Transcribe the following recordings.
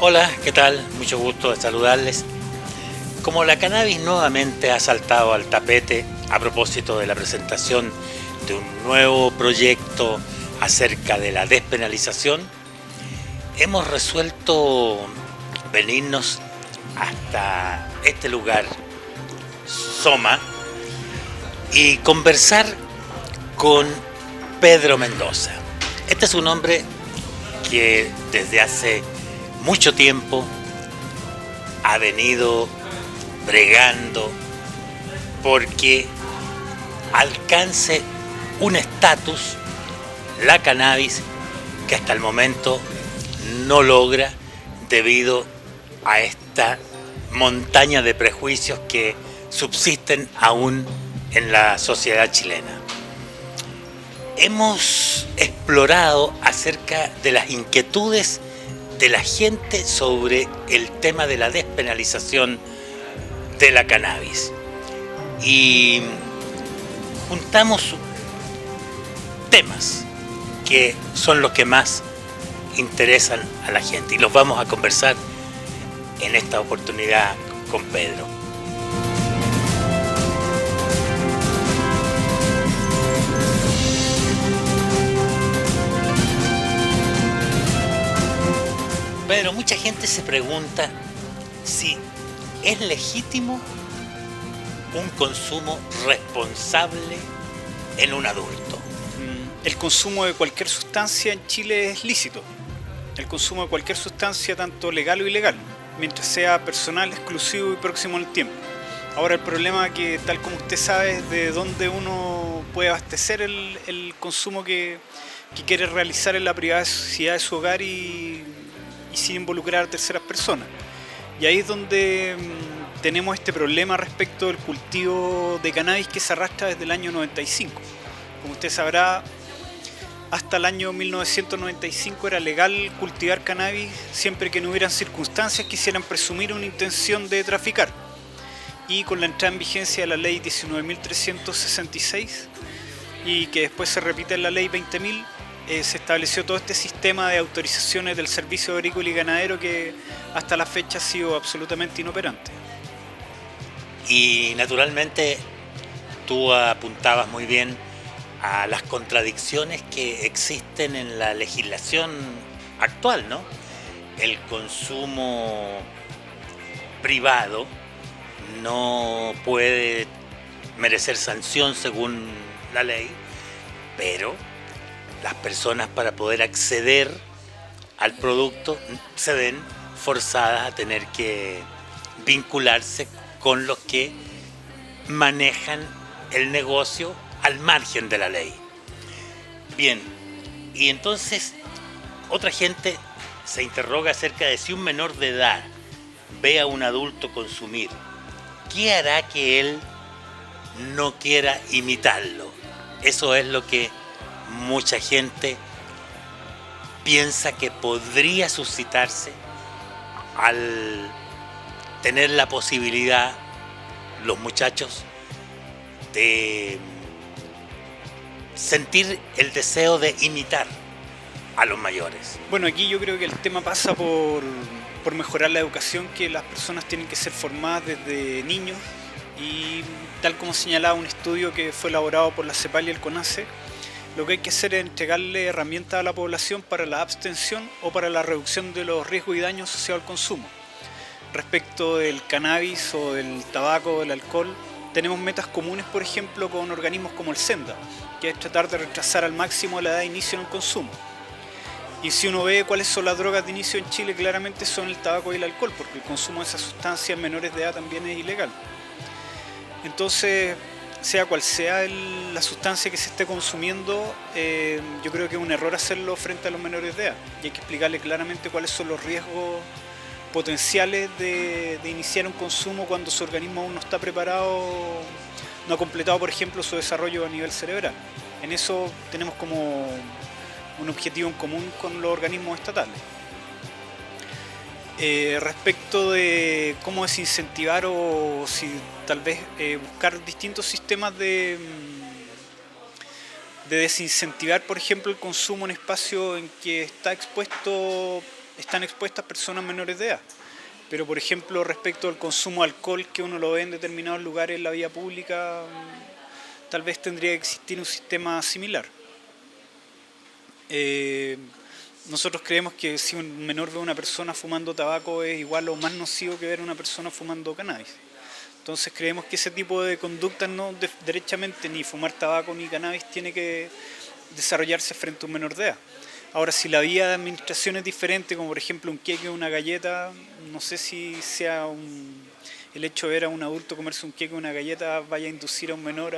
Hola, ¿qué tal? Mucho gusto de saludarles. Como la cannabis nuevamente ha saltado al tapete a propósito de la presentación de un nuevo proyecto acerca de la despenalización, hemos resuelto venirnos hasta este lugar, Soma, y conversar con Pedro Mendoza. Este es un hombre que desde hace mucho tiempo ha venido bregando porque alcance un estatus la cannabis que hasta el momento no logra debido a esta montaña de prejuicios que subsisten aún en la sociedad chilena. Hemos explorado acerca de las inquietudes de la gente sobre el tema de la despenalización de la cannabis y juntamos temas que son los que más interesan a la gente y los vamos a conversar en esta oportunidad con Pedro. Pedro, mucha gente se pregunta si es legítimo un consumo responsable en un adulto. El consumo de cualquier sustancia en Chile es lícito. El consumo de cualquier sustancia, tanto legal o ilegal, mientras sea personal, exclusivo y próximo en el tiempo. Ahora el problema que, tal como usted sabe, es de dónde uno puede abastecer el consumo que quiere realizar en la privacidad de su hogar y sin involucrar a terceras personas. Y ahí es donde tenemos este problema respecto del cultivo de cannabis que se arrastra desde el año 95. Como usted sabrá, hasta el año 1995 era legal cultivar cannabis siempre que no hubieran circunstancias que hicieran presumir una intención de traficar. Y con la entrada en vigencia de la ley 19.366 y que después se repite en la ley 20.000, se estableció todo este sistema de autorizaciones del servicio agrícola y ganadero que hasta la fecha ha sido absolutamente inoperante. Y naturalmente tú apuntabas muy bien a las contradicciones que existen en la legislación actual, ¿no? El consumo privado no puede merecer sanción según la ley, pero las personas, para poder acceder al producto, se ven forzadas a tener que vincularse con los que manejan el negocio al margen de la ley. Bien, y entonces otra gente se interroga acerca de si un menor de edad ve a un adulto consumir, ¿qué hará que él no quiera imitarlo? Eso es lo que mucha gente piensa que podría suscitarse al tener la posibilidad los muchachos de sentir el deseo de imitar a los mayores. Bueno, aquí yo creo que el tema pasa por mejorar la educación, que las personas tienen que ser formadas desde niños y tal como señalaba un estudio que fue elaborado por la CEPAL y el CONACE, lo que hay que hacer es entregarle herramientas a la población para la abstención o para la reducción de los riesgos y daños asociados al consumo. Respecto del cannabis o del tabaco o del alcohol, tenemos metas comunes, por ejemplo, con organismos como el SENDA, que es tratar de retrasar al máximo la edad de inicio en el consumo. Y si uno ve cuáles son las drogas de inicio en Chile, claramente son el tabaco y el alcohol, porque el consumo de esas sustancias en menores de edad también es ilegal. Entonces, sea cual sea la sustancia que se esté consumiendo, yo creo que es un error hacerlo frente a los menores de edad. Y hay que explicarle claramente cuáles son los riesgos potenciales de iniciar un consumo cuando su organismo aún no está preparado, no ha completado, por ejemplo, su desarrollo a nivel cerebral. En eso tenemos como un objetivo en común con los organismos estatales. Respecto de cómo desincentivar o si tal vez buscar distintos sistemas de desincentivar, por ejemplo, el consumo en espacios en que está expuesto están expuestas personas menores de edad. Pero, por ejemplo, respecto al consumo de alcohol, que uno lo ve en determinados lugares en la vía pública, tal vez tendría que existir un sistema similar. Nosotros creemos que si un menor ve a una persona fumando tabaco es igual o más nocivo que ver a una persona fumando cannabis. Entonces creemos que ese tipo de conductas no derechamente ni fumar tabaco ni cannabis tiene que desarrollarse frente a un menor de edad. Ahora, si la vía de administración es diferente, como por ejemplo un queque o una galleta, no sé si sea el hecho de ver a un adulto comerse un queque o una galleta vaya a inducir a un menor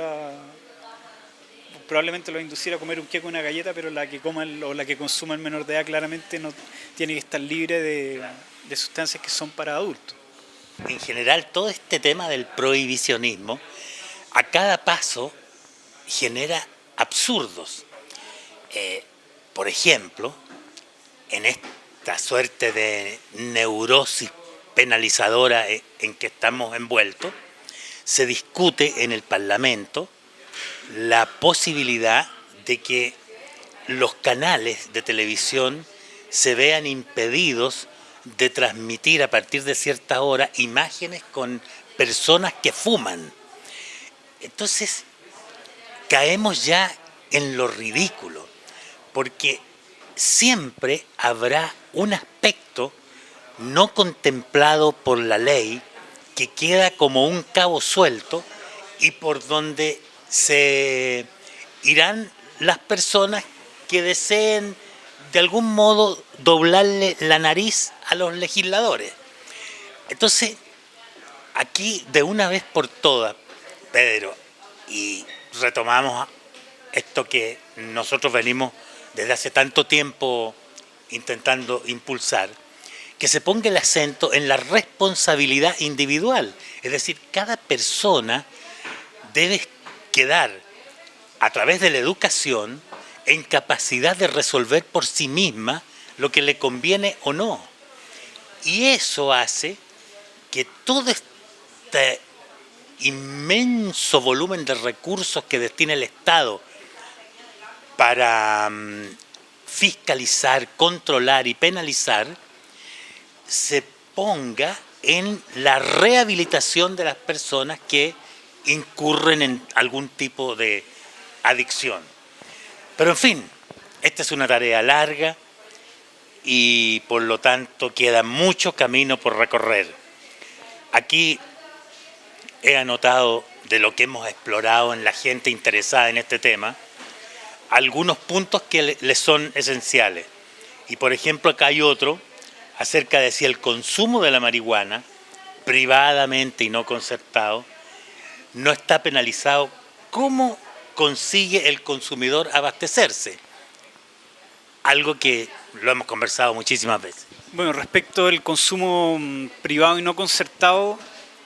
probablemente lo va a inducir a comer un queque o una galleta, pero la que coma o la que consuma el menor de edad claramente no tiene que estar libre de sustancias que son para adultos. En general, todo este tema del prohibicionismo a cada paso genera absurdos. Por ejemplo, en esta suerte de neurosis penalizadora en que estamos envueltos, se discute en el Parlamento la posibilidad de que los canales de televisión se vean impedidos de transmitir a partir de cierta hora imágenes con personas que fuman. Entonces, caemos ya en lo ridículo, porque siempre habrá un aspecto no contemplado por la ley que queda como un cabo suelto y por donde se irán las personas que deseen de algún modo doblarle la nariz a los legisladores. Entonces, aquí de una vez por todas, Pedro, y retomamos esto que nosotros venimos desde hace tanto tiempo intentando impulsar, que se ponga el acento en la responsabilidad individual. Es decir, cada persona debe quedar, a través de la educación, en capacidad de resolver por sí misma lo que le conviene o no. Y eso hace que todo este inmenso volumen de recursos que destina el Estado para fiscalizar, controlar y penalizar, se ponga en la rehabilitación de las personas que incurren en algún tipo de adicción. Pero en fin, esta es una tarea larga y por lo tanto queda mucho camino por recorrer. Aquí he anotado de lo que hemos explorado en la gente interesada en este tema, algunos puntos que les son esenciales. Y por ejemplo acá hay otro acerca de si el consumo de la marihuana, privadamente y no concertado, no está penalizado. ¿Cómo consigue el consumidor abastecerse? Algo que lo hemos conversado muchísimas veces. Bueno, respecto al consumo privado y no concertado,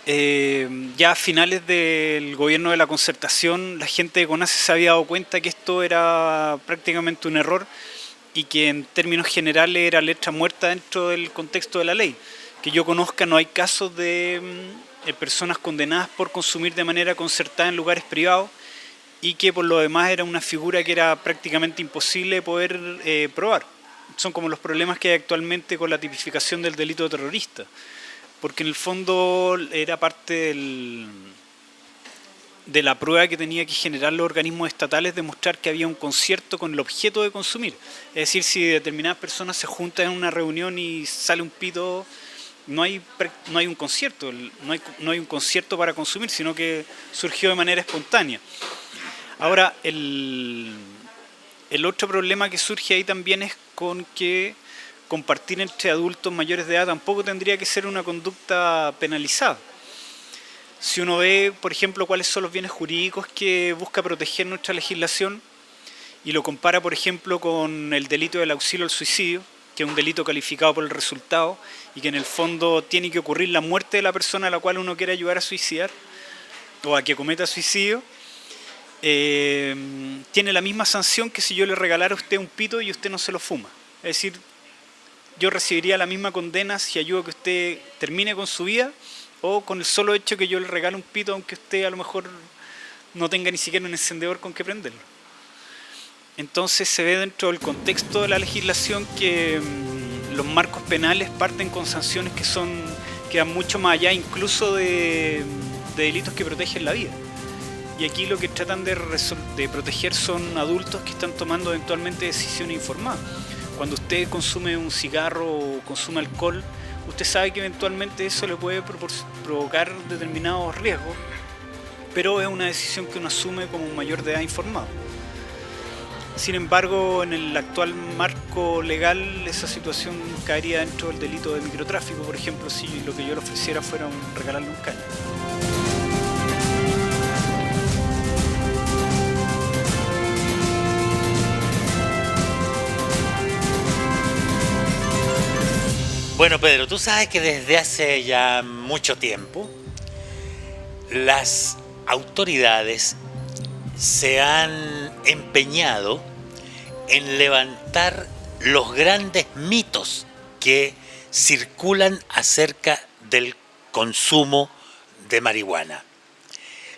ya a finales del gobierno de la concertación, la gente de CONASE se había dado cuenta que esto era prácticamente un error y que en términos generales era letra muerta dentro del contexto de la ley. Que yo conozca, no hay casos de personas condenadas por consumir de manera concertada en lugares privados y que por lo demás era una figura que era prácticamente imposible poder probar. Son como los problemas que hay actualmente con la tipificación del delito terrorista, porque en el fondo era parte de la prueba que tenía que generar los organismos estatales, demostrar que había un concierto con el objeto de consumir. Es decir, si determinadas personas se juntan en una reunión y sale un pito, no hay un concierto, no hay un concierto para consumir, sino que surgió de manera espontánea. Ahora, el otro problema que surge ahí también es con que compartir entre adultos mayores de edad tampoco tendría que ser una conducta penalizada. Si uno ve, por ejemplo, cuáles son los bienes jurídicos que busca proteger nuestra legislación y lo compara, por ejemplo, con el delito del auxilio al suicidio, que es un delito calificado por el resultado y que en el fondo tiene que ocurrir la muerte de la persona a la cual uno quiere ayudar a suicidar o a que cometa suicidio, tiene la misma sanción que si yo le regalara a usted un pito y usted no se lo fuma. Es decir, yo recibiría la misma condena si ayudo a que usted termine con su vida o con el solo hecho que yo le regale un pito aunque usted a lo mejor no tenga ni siquiera un encendedor con que prenderlo. Entonces se ve dentro del contexto de la legislación que los marcos penales parten con sanciones que van mucho más allá incluso de delitos que protegen la vida. Y aquí lo que tratan de proteger son adultos que están tomando eventualmente decisiones informadas. Cuando usted consume un cigarro o consume alcohol, usted sabe que eventualmente eso le puede provocar determinados riesgos, pero es una decisión que uno asume como un mayor de edad informado. Sin embargo, en el actual marco legal, esa situación caería dentro del delito de microtráfico, por ejemplo, si lo que yo le ofreciera fuera regalarle un caño. Bueno, Pedro, tú sabes que desde hace ya mucho tiempo las autoridades se han empeñado en levantar los grandes mitos que circulan acerca del consumo de marihuana.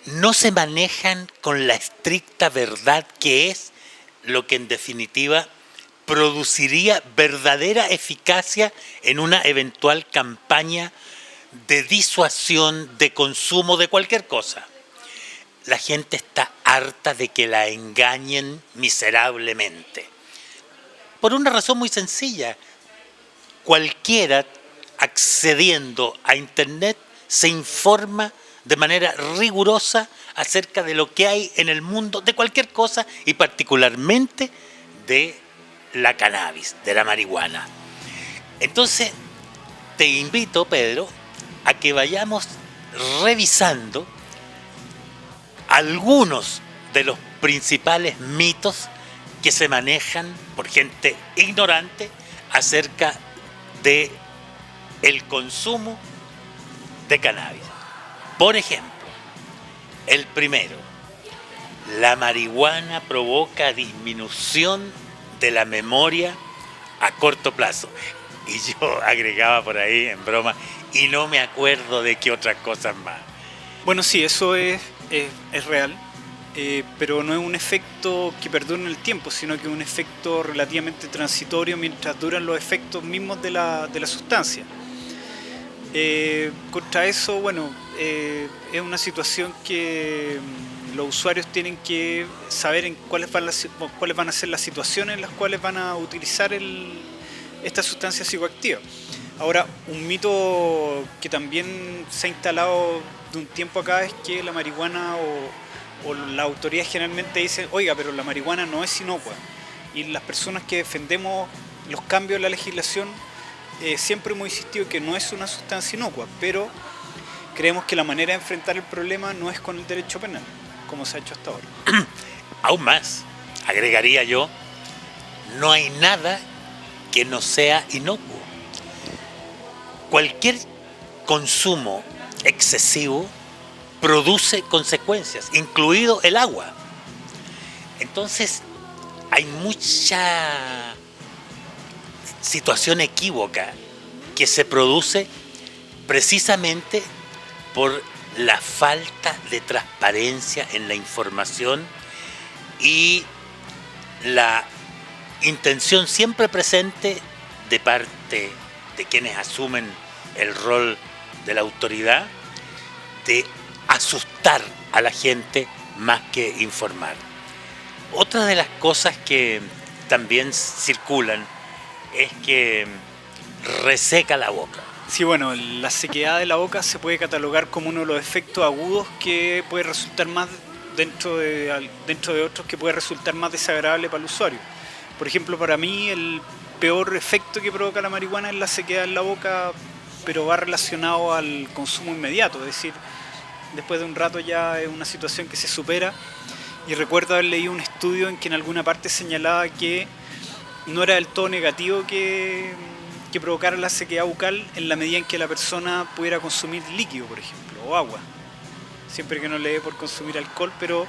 No se manejan con la estricta verdad que es lo que en definitiva produciría verdadera eficacia en una eventual campaña de disuasión de consumo de cualquier cosa. La gente está harta de que la engañen miserablemente. Por una razón muy sencilla. Cualquiera accediendo a Internet se informa de manera rigurosa acerca de lo que hay en el mundo, de cualquier cosa y particularmente de la cannabis, de la marihuana. Entonces, te invito, Pedro, a que vayamos revisando algunos de los principales mitos que se manejan por gente ignorante acerca de el consumo de cannabis. Por ejemplo, el primero, la marihuana provoca disminución de la memoria a corto plazo. Y yo agregaba por ahí en broma, y no me acuerdo de qué otras cosas más. Bueno, sí, eso es real, pero no es un efecto que perdure en el tiempo, sino que es un efecto relativamente transitorio mientras duran los efectos mismos de la sustancia. Contra eso, bueno, es una situación que los usuarios tienen que saber en cuáles van a ser las situaciones en las cuales van a utilizar esta sustancia psicoactiva. Ahora, un mito que también se ha instalado de un tiempo acá es que la marihuana o las autoridades generalmente dicen, oiga, pero la marihuana no es inocua. Y las personas que defendemos los cambios en la legislación siempre hemos insistido que no es una sustancia inocua, pero creemos que la manera de enfrentar el problema no es con el derecho penal, como se ha hecho hasta ahora. Aún más, agregaría yo, no hay nada que no sea inocuo. Cualquier consumo excesivo produce consecuencias, incluido el agua. Entonces, hay mucha situación equívoca que se produce precisamente por la falta de transparencia en la información y la intención siempre presente de parte de quienes asumen el rol de la autoridad de asustar a la gente más que informar. Otra de las cosas que también circulan es que reseca la boca. Sí, bueno, la sequedad de la boca se puede catalogar como uno de los efectos agudos que puede resultar más dentro de otros que puede resultar más desagradable para el usuario. Por ejemplo, para mí el peor efecto que provoca la marihuana es la sequedad en la boca, pero va relacionado al consumo inmediato, es decir, después de un rato ya es una situación que se supera. Y recuerdo haber leído un estudio en que en alguna parte señalaba que no era del todo negativo que provocara la sequedad bucal en la medida en que la persona pudiera consumir líquido, por ejemplo, o agua. Siempre que no le dé por consumir alcohol, pero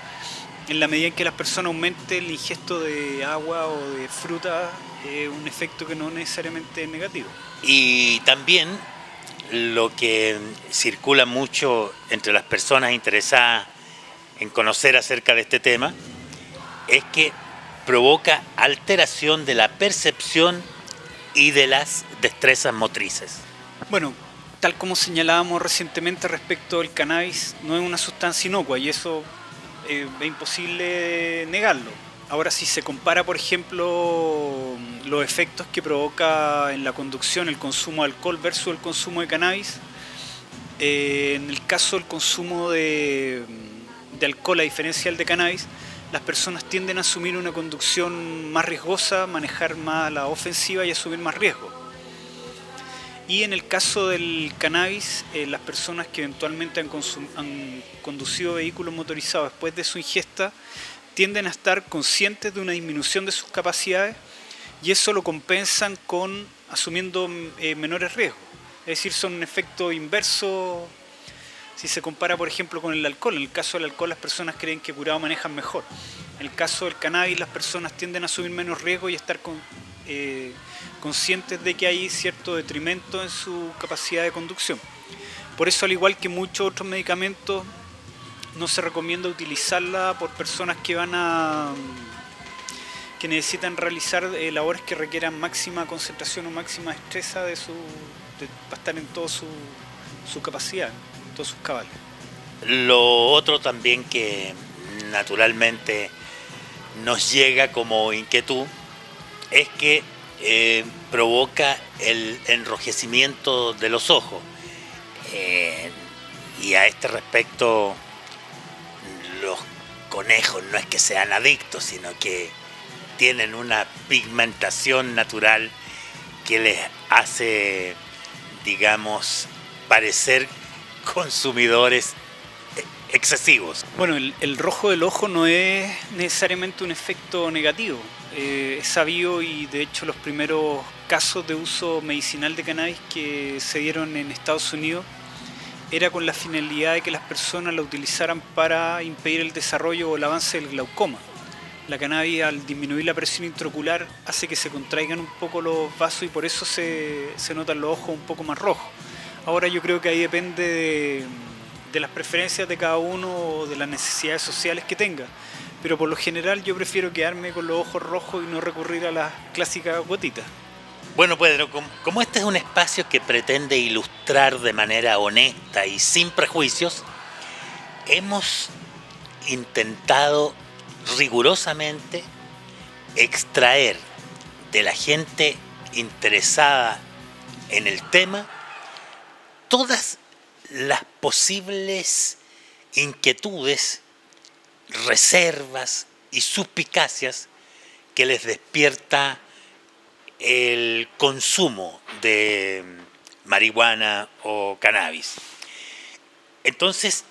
en la medida en que las personas aumenten el ingesto de agua o de fruta, un efecto que no necesariamente es negativo. Y también lo que circula mucho entre las personas interesadas en conocer acerca de este tema es que provoca alteración de la percepción y de las destrezas motrices. Bueno, tal como señalábamos recientemente respecto al cannabis, no es una sustancia inocua y eso es imposible negarlo. Ahora, si se compara, por ejemplo, los efectos que provoca en la conducción el consumo de alcohol versus el consumo de cannabis, en el caso del consumo de alcohol, a diferencia del de cannabis, las personas tienden a asumir una conducción más riesgosa, manejar más la ofensiva y asumir más riesgo. Y en el caso del cannabis, las personas que eventualmente han conducido vehículos motorizados después de su ingesta tienden a estar conscientes de una disminución de sus capacidades y eso lo compensan con asumiendo menores riesgos. Es decir, son un efecto inverso si se compara, por ejemplo, con el alcohol. En el caso del alcohol las personas creen que curado manejan mejor. En el caso del cannabis las personas tienden a asumir menos riesgo y a estar conscientes de que hay cierto detrimento en su capacidad de conducción. Por eso, al igual que muchos otros medicamentos, no se recomienda utilizarla por personas que necesitan realizar labores que requieran máxima concentración o máxima destreza para estar en toda su capacidad, en todos sus cabales. Lo otro también que naturalmente nos llega como inquietud es que provoca el enrojecimiento de los ojos. Y a este respecto, los conejos no es que sean adictos, sino que tienen una pigmentación natural que les hace, digamos, parecer consumidores excesivos. Bueno, el rojo del ojo no es necesariamente un efecto negativo. Es sabido y de hecho los primeros casos de uso medicinal de cannabis que se dieron en Estados Unidos era con la finalidad de que las personas la utilizaran para impedir el desarrollo o el avance del glaucoma. La cannabis, al disminuir la presión intraocular, hace que se contraigan un poco los vasos y por eso se notan los ojos un poco más rojos. Ahora yo creo que ahí depende de las preferencias de cada uno o de las necesidades sociales que tenga. Pero por lo general yo prefiero quedarme con los ojos rojos y no recurrir a las clásicas gotitas. Bueno, Pedro, como este es un espacio que pretende ilustrar de manera honesta y sin prejuicios, hemos intentado rigurosamente extraer de la gente interesada en el tema todas las posibles inquietudes, reservas y suspicacias que les despierta el consumo de marihuana o cannabis. Entonces,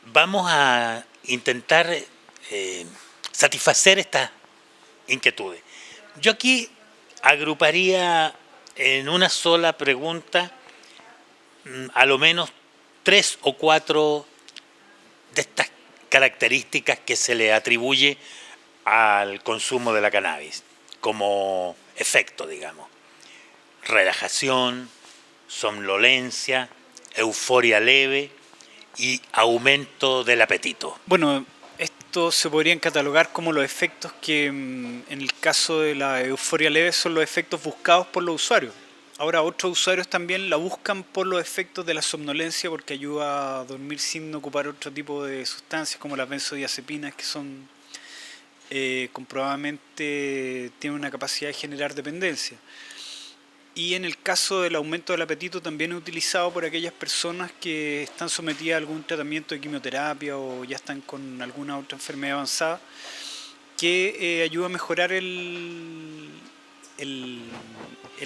vamos a intentar satisfacer estas inquietudes. Yo aquí agruparía en una sola pregunta a lo menos 3 o 4 de estas características que se le atribuye al consumo de la cannabis como efecto, digamos: relajación, somnolencia, euforia leve y aumento del apetito. Bueno, estos se podrían catalogar como los efectos que en el caso de la euforia leve son los efectos buscados por los usuarios. Ahora otros usuarios también la buscan por los efectos de la somnolencia porque ayuda a dormir sin ocupar otro tipo de sustancias como las benzodiazepinas, que son comprobadamente tienen una capacidad de generar dependencia. Y en el caso del aumento del apetito también es utilizado por aquellas personas que están sometidas a algún tratamiento de quimioterapia o ya están con alguna otra enfermedad avanzada, que ayuda a mejorar el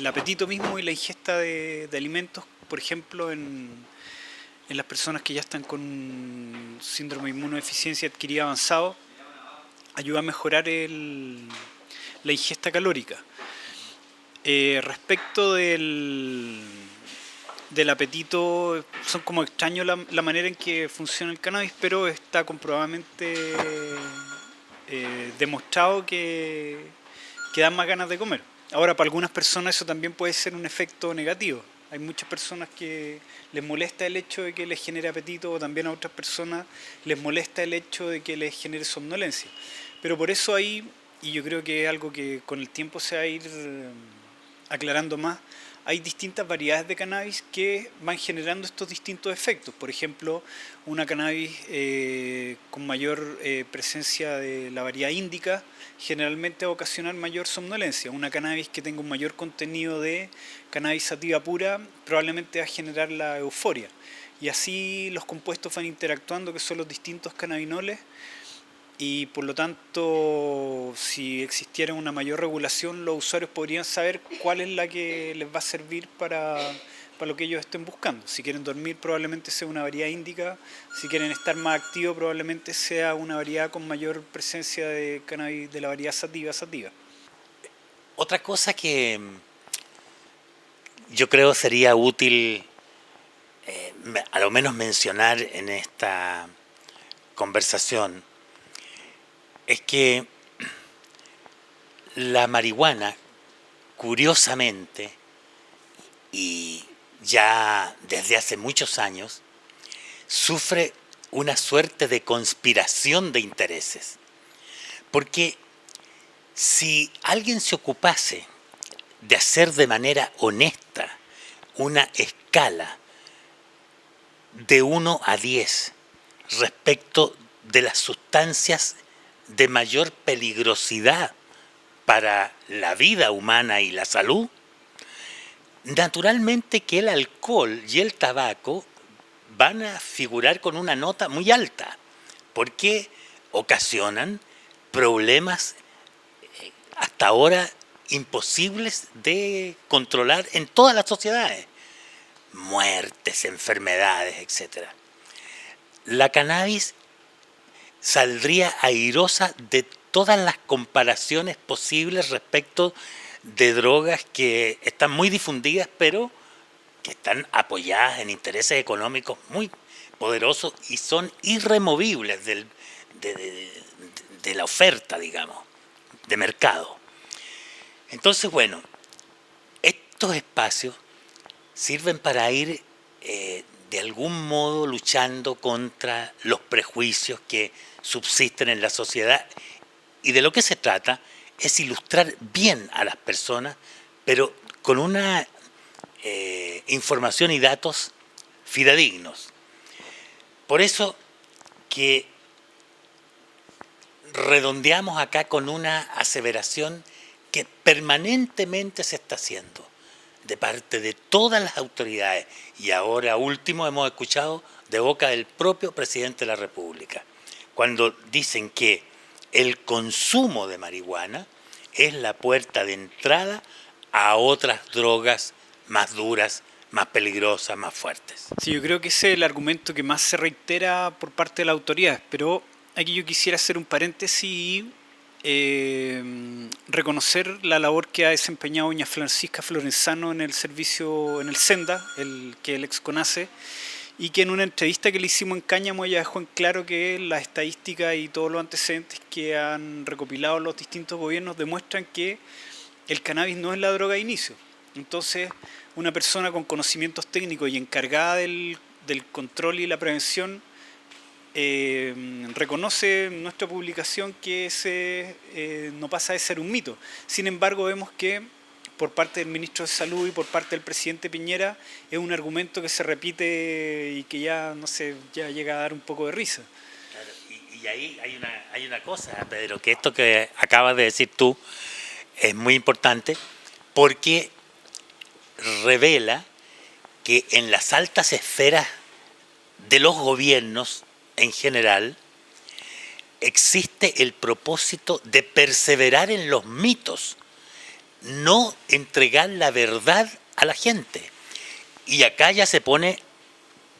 apetito mismo y la ingesta de alimentos, por ejemplo en las personas que ya están con síndrome de inmunodeficiencia adquirida avanzado, ayuda a mejorar la ingesta calórica. Respecto del apetito, son como extraños la manera en que funciona el cannabis, pero está comprobadamente demostrado que dan más ganas de comer. Ahora, para algunas personas eso también puede ser un efecto negativo. Hay muchas personas que les molesta el hecho de que les genere apetito, o también a otras personas les molesta el hecho de que les genere somnolencia. Pero por eso ahí, y yo creo que es algo que con el tiempo se va a ir aclarando más, hay distintas variedades de cannabis que van generando estos distintos efectos. Por ejemplo, una cannabis con mayor presencia de la variedad índica generalmente va a ocasionar mayor somnolencia. Una cannabis que tenga un mayor contenido de cannabis sativa pura probablemente va a generar la euforia. Y así los compuestos van interactuando, que son los distintos cannabinoles, y por lo tanto, si existiera una mayor regulación, los usuarios podrían saber cuál es la que les va a servir para lo que ellos estén buscando. Si quieren dormir, probablemente sea una variedad índica; si quieren estar más activos, probablemente sea una variedad con mayor presencia de cannabis de la variedad sativa. Otra cosa que yo creo sería útil a lo menos mencionar en esta conversación es que la marihuana, curiosamente, y ya desde hace muchos años, sufre una suerte de conspiración de intereses. Porque si alguien se ocupase de hacer de manera honesta una escala de 1 a 10 respecto de las sustancias de mayor peligrosidad para la vida humana y la salud, naturalmente que el alcohol y el tabaco van a figurar con una nota muy alta, porque ocasionan problemas hasta ahora imposibles de controlar en todas las sociedades: muertes, enfermedades, etc. La cannabis saldría airosa de todas las comparaciones posibles respecto de drogas que están muy difundidas, pero que están apoyadas en intereses económicos muy poderosos y son irremovibles de la oferta, digamos, de mercado. Entonces, bueno, estos espacios sirven para ir de algún modo luchando contra los prejuicios que subsisten en la sociedad, y de lo que se trata es ilustrar bien a las personas, pero con una información y datos fidedignos. Por eso que redondeamos acá con una aseveración que permanentemente se está haciendo de parte de todas las autoridades, y ahora último hemos escuchado de boca del propio presidente de la República, cuando dicen que el consumo de marihuana es la puerta de entrada a otras drogas más duras, más peligrosas, más fuertes. Sí, yo creo que ese es el argumento que más se reitera por parte de las autoridades, pero aquí yo quisiera hacer un paréntesis y reconocer la labor que ha desempeñado doña Francisca Florenzano en el servicio, en el Senda, que es el ex-CONACE, y que en una entrevista que le hicimos en Cáñamo ella dejó en claro que las estadísticas y todos los antecedentes que han recopilado los distintos gobiernos demuestran que el cannabis no es la droga de inicio. Entonces, una persona con conocimientos técnicos y encargada del control y la prevención reconoce en nuestra publicación que ese no pasa de ser un mito. Sin embargo, vemos que por parte del ministro de Salud y por parte del presidente Piñera es un argumento que se repite y que ya, no sé, ya llega a dar un poco de risa. Claro, y ahí hay una cosa, Pedro, que esto que acabas de decir tú es muy importante, porque revela que en las altas esferas de los gobiernos en general existe el propósito de perseverar en los mitos, no entregar la verdad a la gente. Y acá ya se pone,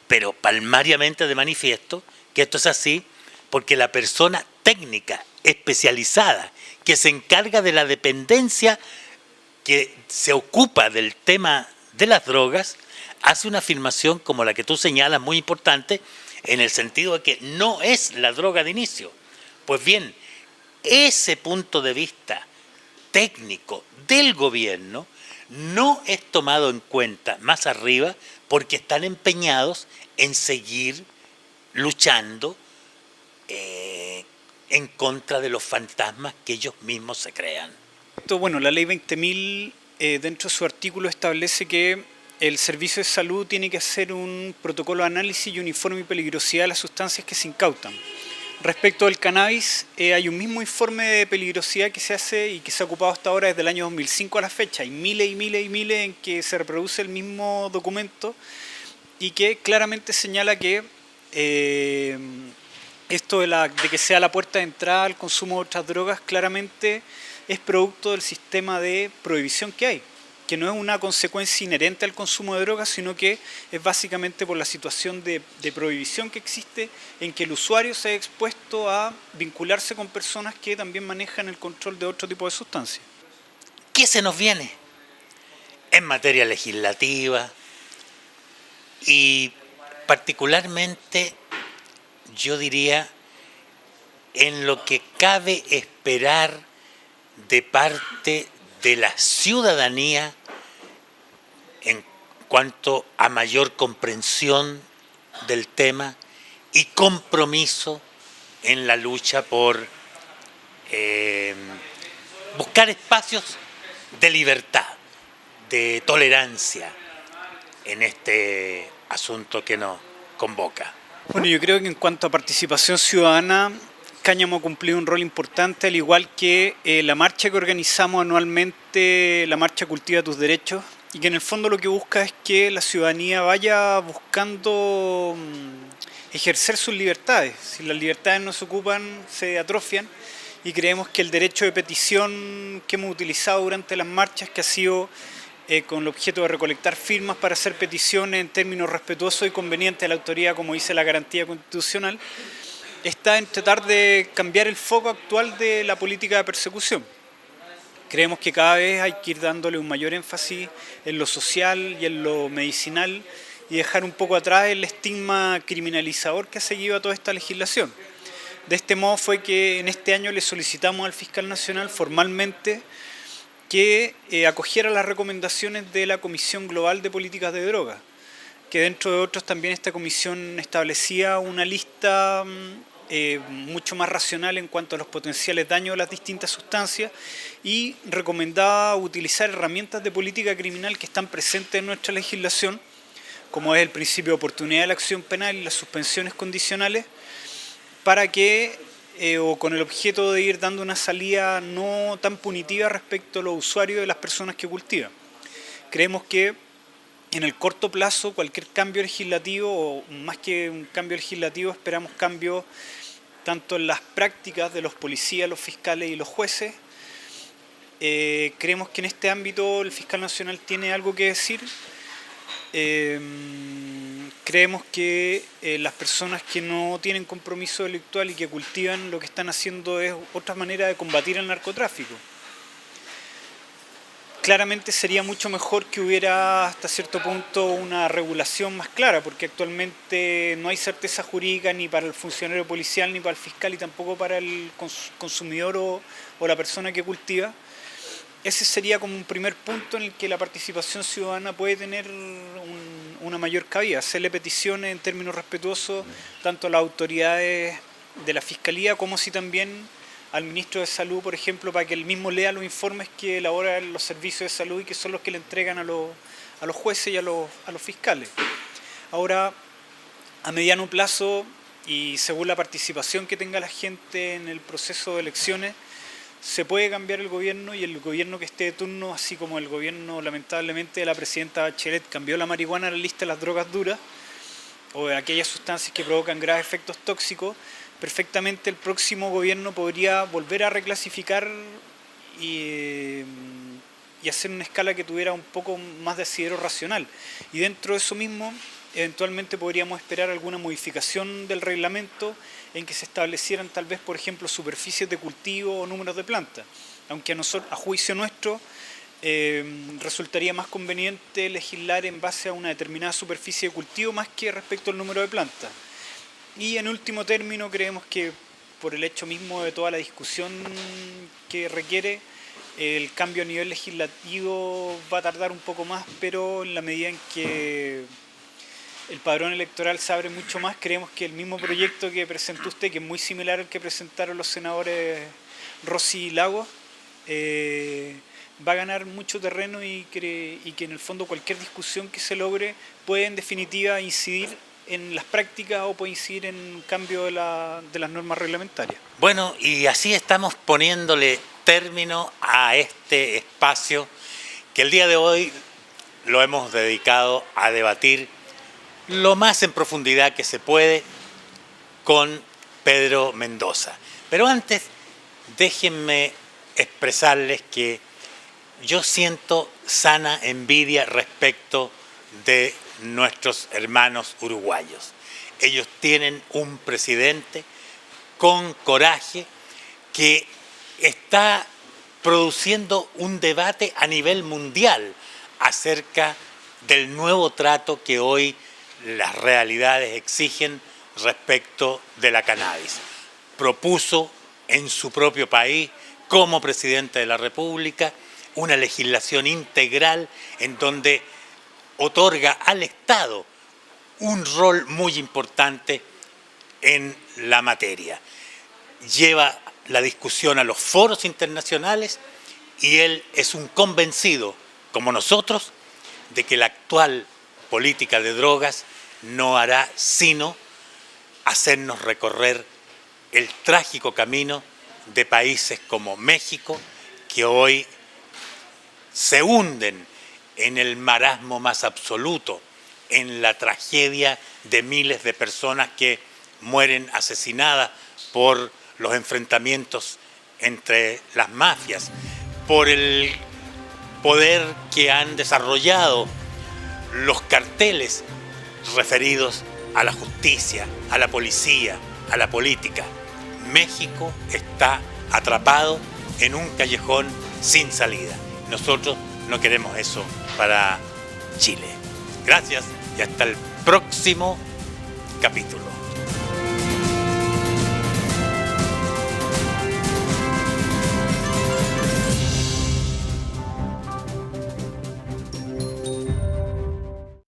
pero palmariamente de manifiesto, que esto es así porque la persona técnica especializada que se encarga de la dependencia, que se ocupa del tema de las drogas, hace una afirmación como la que tú señalas, muy importante, en el sentido de que no es la droga de inicio. Pues bien, ese punto de vista técnico del gobierno no es tomado en cuenta más arriba, porque están empeñados en seguir luchando en contra de los fantasmas que ellos mismos se crean. Bueno, la ley 20.000 dentro de su artículo establece que el Servicio de Salud tiene que hacer un protocolo de análisis y uniforme y peligrosidad de las sustancias que se incautan. Respecto del cannabis, hay un mismo informe de peligrosidad que se hace y que se ha ocupado hasta ahora desde el año 2005 a la fecha. Hay miles y miles y miles en que se reproduce el mismo documento y que claramente señala que esto de que sea la puerta de entrada al consumo de otras drogas claramente es producto del sistema de prohibición que hay, que no es una consecuencia inherente al consumo de drogas, sino que es básicamente por la situación de prohibición que existe en que el usuario se ha expuesto a vincularse con personas que también manejan el control de otro tipo de sustancias. ¿Qué se nos viene en materia legislativa? Y particularmente, yo diría, en lo que cabe esperar de parte de la ciudadanía en cuanto a mayor comprensión del tema y compromiso en la lucha por buscar espacios de libertad, de tolerancia en este asunto que nos convoca. Bueno, yo creo que en cuanto a participación ciudadana, Cáñamo ha cumplido un rol importante, al igual que la marcha que organizamos anualmente, la marcha Cultiva tus Derechos, y que en el fondo lo que busca es que la ciudadanía vaya buscando ejercer sus libertades. Si las libertades no se ocupan, se atrofian, y creemos que el derecho de petición que hemos utilizado durante las marchas, que ha sido con el objeto de recolectar firmas para hacer peticiones en términos respetuosos y convenientes a la autoridad, como dice la garantía constitucional, está en tratar de cambiar el foco actual de la política de persecución. Creemos que cada vez hay que ir dándole un mayor énfasis en lo social y en lo medicinal y dejar un poco atrás el estigma criminalizador que ha seguido a toda esta legislación. De este modo fue que en este año le solicitamos al fiscal nacional formalmente que acogiera las recomendaciones de la Comisión Global de Políticas de Drogas, que dentro de otros también esta comisión establecía una lista mucho más racional en cuanto a los potenciales daños de las distintas sustancias y recomendaba utilizar herramientas de política criminal que están presentes en nuestra legislación, como es el principio de oportunidad de la acción penal y las suspensiones condicionales, para que o con el objeto de ir dando una salida no tan punitiva respecto a los usuarios de las personas que cultivan. Creemos que en el corto plazo cualquier cambio legislativo, o más que un cambio legislativo, esperamos cambios tanto en las prácticas de los policías, los fiscales y los jueces. Creemos que en este ámbito el fiscal nacional tiene algo que decir. Creemos que las personas que no tienen compromiso delictual y que cultivan, lo que están haciendo es otra manera de combatir el narcotráfico. Claramente sería mucho mejor que hubiera hasta cierto punto una regulación más clara, porque actualmente no hay certeza jurídica ni para el funcionario policial ni para el fiscal y tampoco para el consumidor o la persona que cultiva. Ese sería como un primer punto en el que la participación ciudadana puede tener una mayor cabida, hacerle peticiones en términos respetuosos tanto a las autoridades de la Fiscalía como así también al ministro de Salud, por ejemplo, para que él mismo lea los informes que elaboran los servicios de salud y que son los que le entregan a los jueces y a los fiscales. Ahora, a mediano plazo y según la participación que tenga la gente en el proceso de elecciones, se puede cambiar el gobierno y el gobierno que esté de turno, así como el gobierno lamentablemente de la presidenta Bachelet cambió la marihuana a la lista de las drogas duras o de aquellas sustancias que provocan graves efectos tóxicos, perfectamente el próximo gobierno podría volver a reclasificar y hacer una escala que tuviera un poco más de asidero racional. Y dentro de eso mismo, eventualmente podríamos esperar alguna modificación del reglamento en que se establecieran tal vez, por ejemplo, superficies de cultivo o números de plantas. Aunque a juicio nuestro resultaría más conveniente legislar en base a una determinada superficie de cultivo más que respecto al número de plantas. Y en último término creemos que por el hecho mismo de toda la discusión que requiere, el cambio a nivel legislativo va a tardar un poco más, pero en la medida en que el padrón electoral se abre mucho más, creemos que el mismo proyecto que presentó usted, que es muy similar al que presentaron los senadores Rossi y Lagos, va a ganar mucho terreno y que en el fondo cualquier discusión que se logre puede en definitiva incidir en las prácticas o puede incidir en un cambio de las normas reglamentarias. Bueno, y así estamos poniéndole término a este espacio que el día de hoy lo hemos dedicado a debatir lo más en profundidad que se puede con Pedro Mendoza. Pero antes, déjenme expresarles que yo siento sana envidia respecto de nuestros hermanos uruguayos. Ellos tienen un presidente con coraje que está produciendo un debate a nivel mundial acerca del nuevo trato que hoy las realidades exigen respecto de la cannabis. Propuso en su propio país, como presidente de la República, una legislación integral en donde otorga al Estado un rol muy importante en la materia. Lleva la discusión a los foros internacionales y él es un convencido, como nosotros, de que la actual política de drogas no hará sino hacernos recorrer el trágico camino de países como México, que hoy se hunden en el marasmo más absoluto, en la tragedia de miles de personas que mueren asesinadas por los enfrentamientos entre las mafias, por el poder que han desarrollado los carteles referidos a la justicia, a la policía, a la política. México está atrapado en un callejón sin salida. Nosotros no queremos eso para Chile. Gracias y hasta el próximo capítulo.